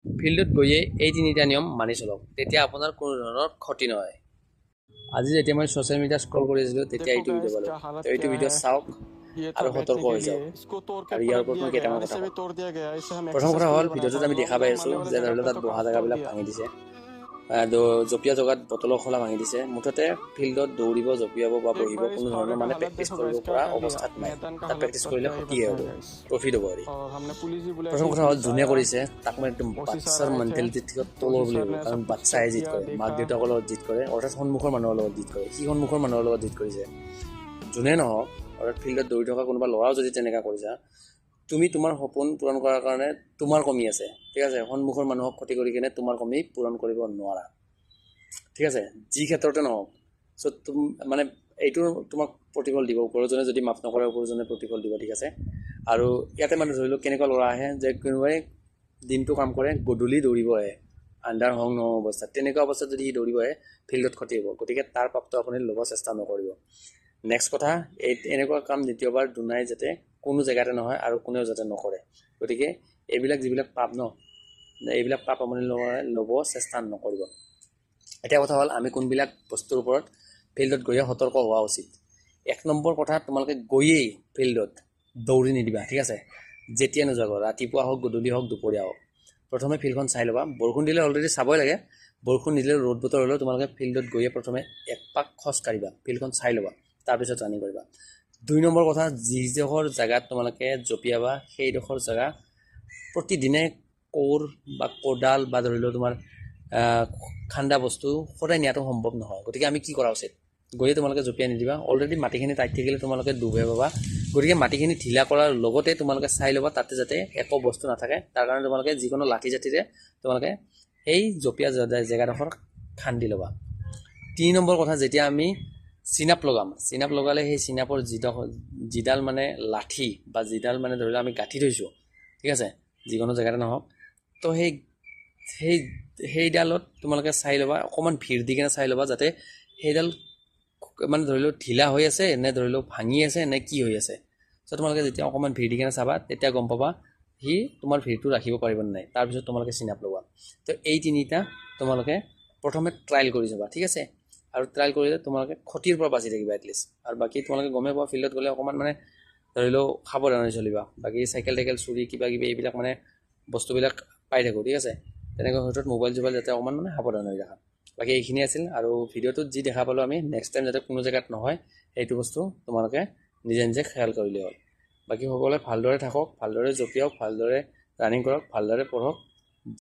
ফিল্ডত গৈয়ে এই তিনিটা নিয়ম মানি চলক, তেতিয়া আপোনাৰ কোনো ধৰণৰ ক্ষতি নহয়। আজি যেতিয়া মই ছ'চিয়েল মিডিয়া স্ক্ৰল কৰি আছিলোঁ তেতিয়া देखो এইটো ভিডিঅ' गाइस পালোঁ। क्या তো हालत এইটো क्या ভিডিঅ' है। চাওক ये था আৰু সতৰ্ক बैठने के হৈ लिए, যাওক। इसको तोड़ के আৰু ইয়াৰ पलट ওপৰত दिया মই गया কেইটামান और কথা इसे भी কওঁ। तोड़ दिया गया। इसे हम প্ৰথম एक्सरसाइज কথা के হ'ল लिए बनाया ভিডিঅ'টোত था, আমি जो দেখা পাই लंग আছোঁ मारने वाला যে ধৰি जगह লওক पे তাত तो বহা काट तोड़ জেগাবিলাক दिया। ভাঙি দিছে, জঁপিয়া জেগাত বটলৰ খোলা ভাঙি দিছে। মুঠতে ফিল্ডত দৌৰিব, জঁপিয়াব বা एक বহিব बार इस কোনো फावड़े ধৰণৰ का মানে हालत প্ৰেক্টিচ देखो কৰিব गाइस क्या পৰা कर दिया। অৱস্থাত নাই। मैदान का তাত हालत প্ৰেক্টিচ बस কৰিলে क्या ही ক্ষতিহে হ'ব, बताएं गाइस। প্ৰফিট হ'ব হেৰি। और हमने पुलिस भी बुलाई প্ৰথম थी, কথা হ'ল पुलिस যোনে आया, কৰিছে তাক মই একদম ओसी सर বাচ্চাৰ आए थे। মেণ্টেলিটিত তলৰ ओसी বুলি सर ভাবোঁ, ने কাৰণ सब कुछ বাচ্চাই चेक জিদ किया, কৰে, মাক देखा। দেউতাকৰ লগত জিদ কৰে, অৰ্থাৎ সন্মুখৰ মানুহৰ লগত জিদ কৰে। সি সন্মুখৰ মানুহৰ লগত জিদ কৰিছে। যোনে নহওক, অৰ্থাৎ ফিল্ডত দৌৰি থকা কোনোবা ল'ৰাও যদি তেনেকুৱা কৰিছা, তুমি তোমাৰ সপোন পূৰণ কৰাৰ কাৰণে তোমাৰ কমি আছে, ঠিক আছে। সন্মুখৰ মানুহক ক্ষতি কৰি কিনে তোমাৰ কমি পূৰণ কৰিব নোৱাৰা, ঠিক আছে, যি ক্ষেত্ৰতে নহওক। চ' মানে এইটো তোমাক প্ৰতিফল দিব, ওপৰজনে যদি মাফ নকৰে ওপৰজনে প্ৰতিফল দিব, ঠিক আছে। আৰু ইয়াতে মানে ধৰি লওক কেনেকুৱা ল'ৰা আহে যে কোনোবাই দিনটো কাম কৰে, গধূলি দৌৰিব আহে, আন্ধাৰ হং নহওঁ অৱস্থাত। তেনেকুৱা অৱস্থাত যদি সি দৌৰিব আহে, ফিল্ডত ক্ষতি হ'ব। গতিকে তাৰ প্ৰাপ্ত আপুনি ল'ব চেষ্টা নকৰিব। নেক্সট কথা, এনেকুৱা কাম দ্বিতীয়বাৰ দুনাই যাতে কোনো জেগাতে নহয় আৰু কোনেও যাতে নকৰে। গতিকে এইবিলাক যিবিলাক পাপ ন, এইবিলাক পাপ আপুনি ল'ব চেষ্টা নকৰিব। এতিয়া কথা হ'ল আমি কোনবিলাক বস্তুৰ ওপৰত ফিল্ডত গৈয়ে সতৰ্ক হোৱা উচিত। এক নম্বৰ কথা, তোমালোকে গৈয়েই ফিল্ডত দৌৰি নিদিবা, ঠিক আছে। যেতিয়া নোযোৱা, ৰাতিপুৱা হওক, গধূলি হওক, দুপৰীয়া হওক, প্ৰথমে ফিল্ডখন চাই ল'বা। বৰষুণ দিলে অলৰেডি চাবই লাগে, বৰষুণ নিদিলে ৰ'দ বতৰ হ'লেও তোমালোকে ফিল্ডত গৈয়ে প্ৰথমে এক পাক খোজ কাঢ়িবা, ফিল্ডখন চাই ল'বা, তাৰপিছত ৰানিং কৰিবা। 2 নম্বৰ কথা, যিডোখৰ জেগাত তোমালোকে জঁপিয়াবা সেইডোখৰ জেগা প্ৰতিদিনে কোৰ বা কোদাল বা ধৰি লওক তোমাৰ ঠাণ্ডা বস্তু সদায় নিয়াটো সম্ভৱ নহয়। গতিকে আমি কি কৰা উচিত, গৈয়ে তোমালোকে জঁপিয়াই নিদিবা। অলৰেডি মাটিখিনি টাইট থাকিলে তোমালোকে ডুবহে পাবা। গতিকে মাটিখিনি ঢিলা কৰাৰ লগতে তোমালোকে চাই ল'বা তাতে যাতে একো বস্তু নাথাকে। তাৰ কাৰণে তোমালোকে যিকোনো লাঠি জাঠিৰে তোমালোকে সেই জঁপিয়া জেগাডোখৰ খান্দি ল'বা। 3 নম্বৰ কথা, যেতিয়া আমি চিনাপ লগাম, চিনাপ লগালে সেই চিনাপৰ যিডাল মানে লাঠি বা যিডাল মানে ধৰি লওক আমি গাঁঠি থৈছোঁ, ঠিক আছে, যিকোনো জেগাতে নহওক, তো সেইডালত তোমালোকে চাই ল'বা, অকণমান ভিৰ দি কিনে চাই ল'বা যাতে সেইডাল মানে ধৰি লওক ঢিলা হৈ আছে নে ধৰি লওক ভাঙি আছে নে কি হৈ আছে। চ' তোমালোকে যেতিয়া অকণমান ভিৰ দি কিনে চাবা তেতিয়া গম পাবা সি তোমাৰ ভিৰটো ৰাখিব পাৰিব নে নাই। তাৰপিছত তোমালোকে চিনাপ লগোৱা। তো এই তিনিটা তোমালোকে প্ৰথমে ট্ৰায়েল কৰি যাবা, ঠিক আছে। আৰু ট্ৰায়েল কৰিলে তোমালোকে ক্ষতিৰ পৰা বাচি থাকিবা এটলিষ্ট। আৰু বাকী তোমালোকে গমেই পোৱা ফিল্ডত গ'লে অকণমান মানে ধৰি লওক সাৱধানে চলিবা। বাকী চাইকেল টাইকেল চুৰি কিবা কিবি এইবিলাক মানে বস্তুবিলাক পাই থাকোঁ, ঠিক আছে। তেনেকুৱা ক্ষেত্ৰত মোবাইল চোবাইল যাতে অকণমান মানে সাৱধান হৈ ৰাখা। বাকী এইখিনি আছিল। আৰু ভিডিঅ'টোত যি দেখা পালোঁ আমি, নেক্সট টাইম যাতে কোনো জেগাত নহয় সেইটো বস্তু তোমালোকে নিজে নিজে খেয়াল কৰিলে হ'ল। বাকী সকলোৱে ভালদৰে থাকক, ভালদৰে জঁপিয়াওক, ভালদৰে ৰানিং কৰক, ভালদৰে পঢ়ক।